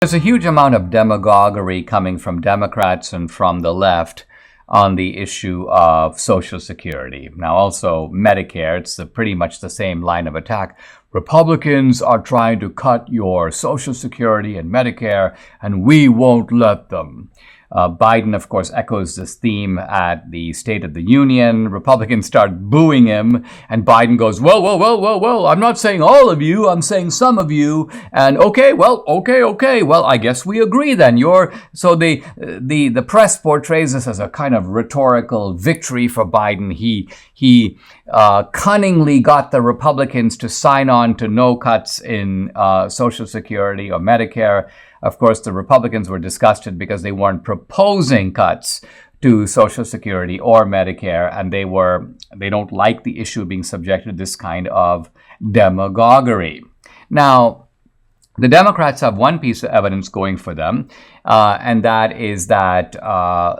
There's a huge amount of demagoguery coming from Democrats and from the left on the issue of Social Security. Now, also Medicare, it's pretty much the same line of attack. Republicans are trying to cut your Social Security and Medicare, and we won't let them. Biden, of course, echoes this theme at the State of the Union. Republicans start booing him, and Biden goes, whoa, I'm not saying all of you, I'm saying some of you. And okay, well, I guess we agree then. So the press portrays this as a kind of rhetorical victory for Biden. He cunningly got the Republicans to sign on to no cuts in Social Security or Medicare. Of course, the Republicans were disgusted because they weren't proposing cuts to Social Security or Medicare, and they don't like the issue being subjected to this kind of demagoguery. Now, the Democrats have one piece of evidence going for them, and that is that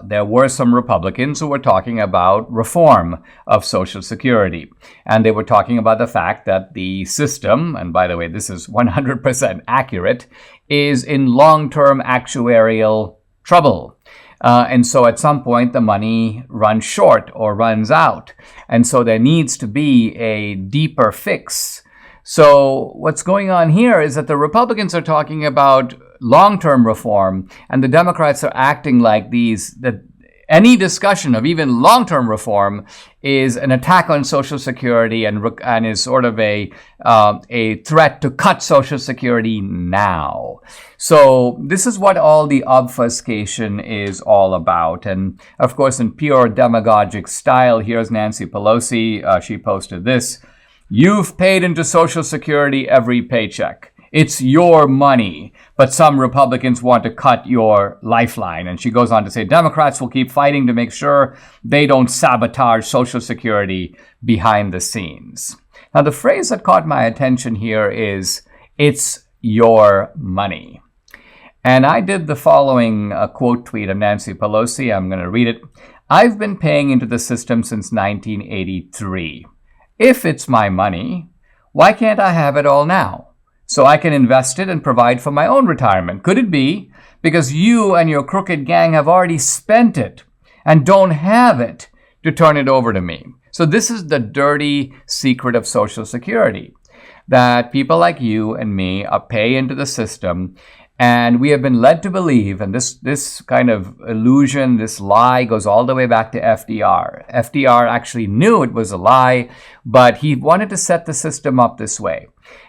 there were some Republicans who were talking about reform of Social Security. And they were talking about the fact that the system, and by the way, this is 100% accurate, is in long-term actuarial trouble. And so at some point, the money runs short or runs out. And so there needs to be a deeper fix. So what's going on here is that the Republicans are talking about long-term reform, and the Democrats are acting like that any discussion of even long-term reform is an attack on Social Security and is sort of a threat to cut Social Security now. So this is what all the obfuscation is all about. And of course, in pure demagogic style, here's Nancy Pelosi. She posted this. You've paid into Social Security every paycheck. It's your money, but some Republicans want to cut your lifeline. And she goes on to say, Democrats will keep fighting to make sure they don't sabotage Social Security behind the scenes. Now, the phrase that caught my attention here is, it's your money. And I did the following quote tweet of Nancy Pelosi. I'm going to read it. I've been paying into the system since 1983. If it's my money, why can't I have it all now? So I can invest it and provide for my own retirement. Could it be because you and your crooked gang have already spent it and don't have it to turn it over to me? So this is the dirty secret of Social Security, that people like you and me pay into the system, and we have been led to believe, and this kind of illusion, this lie goes all the way back to FDR. FDR actually knew it was a lie, but he wanted to set the system up this way.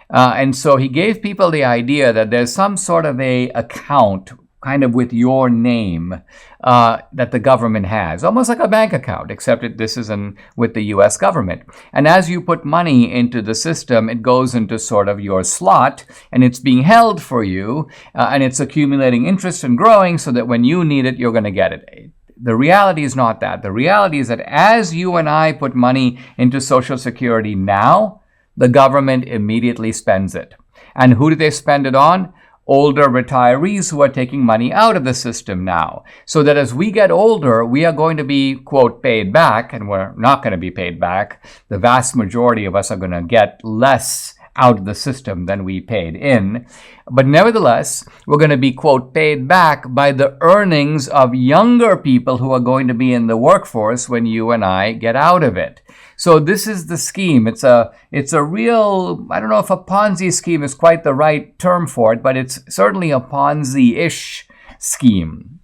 And so he gave people the idea that there's some sort of a account kind of with your name that the government has, almost like a bank account, except this is with the U.S. government. And as you put money into the system, it goes into sort of your slot, and it's being held for you, and it's accumulating interest and growing so that when you need it, you're going to get it. The reality is not that. The reality is that as you and I put money into Social Security now, the government immediately spends it. And who do they spend it on? Older retirees who are taking money out of the system now. So that as we get older, we are going to be, quote, paid back, and we're not going to be paid back. The vast majority of us are going to get less out of the system than we paid in. But nevertheless, we're going to be, quote, paid back by the earnings of younger people who are going to be in the workforce when you and I get out of it. So this is the scheme. It's a real, I don't know if a Ponzi scheme is quite the right term for it, but it's certainly a Ponzi-ish scheme.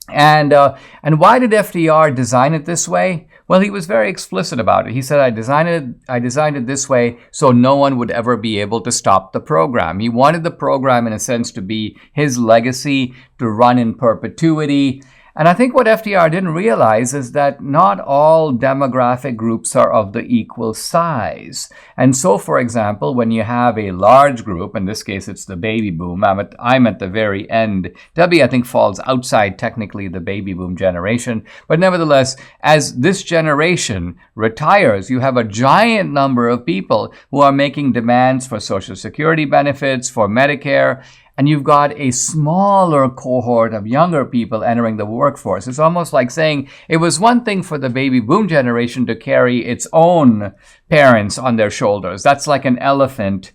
And why did FDR design it this way? Well, he was very explicit about it. He said, I designed it this way so no one would ever be able to stop the program. He wanted the program, in a sense, to be his legacy, to run in perpetuity. And I think what FDR didn't realize is that not all demographic groups are of the equal size. And so, for example, when you have a large group, in this case it's the baby boom, I'm at the very end. Debbie, I think, falls outside technically the baby boom generation. But nevertheless, as this generation retires, you have a giant number of people who are making demands for Social Security benefits, for Medicare, and you've got a smaller cohort of younger people entering the workforce. It's almost like saying it was one thing for the baby boom generation to carry its own parents on their shoulders. That's like an elephant,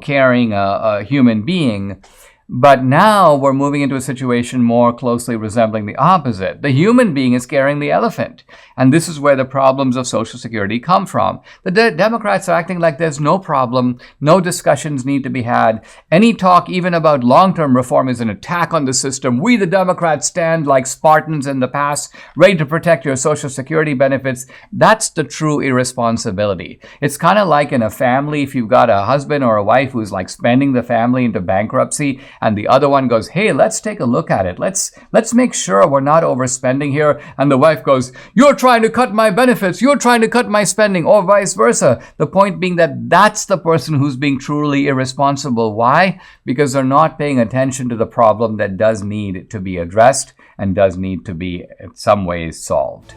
carrying a human being. But now we're moving into a situation more closely resembling the opposite. The human being is carrying the elephant. And this is where the problems of Social Security come from. The Democrats are acting like there's no problem, no discussions need to be had. Any talk even about long-term reform is an attack on the system. We, the Democrats, stand like Spartans in the past, ready to protect your Social Security benefits. That's the true irresponsibility. It's kind of like in a family, if you've got a husband or a wife who's like spending the family into bankruptcy, and the other one goes, hey, let's take a look at it. Let's make sure we're not overspending here. And the wife goes, you're trying to cut my benefits. You're trying to cut my spending, or vice versa. The point being that that's the person who's being truly irresponsible. Why? Because they're not paying attention to the problem that does need to be addressed and does need to be in some ways solved.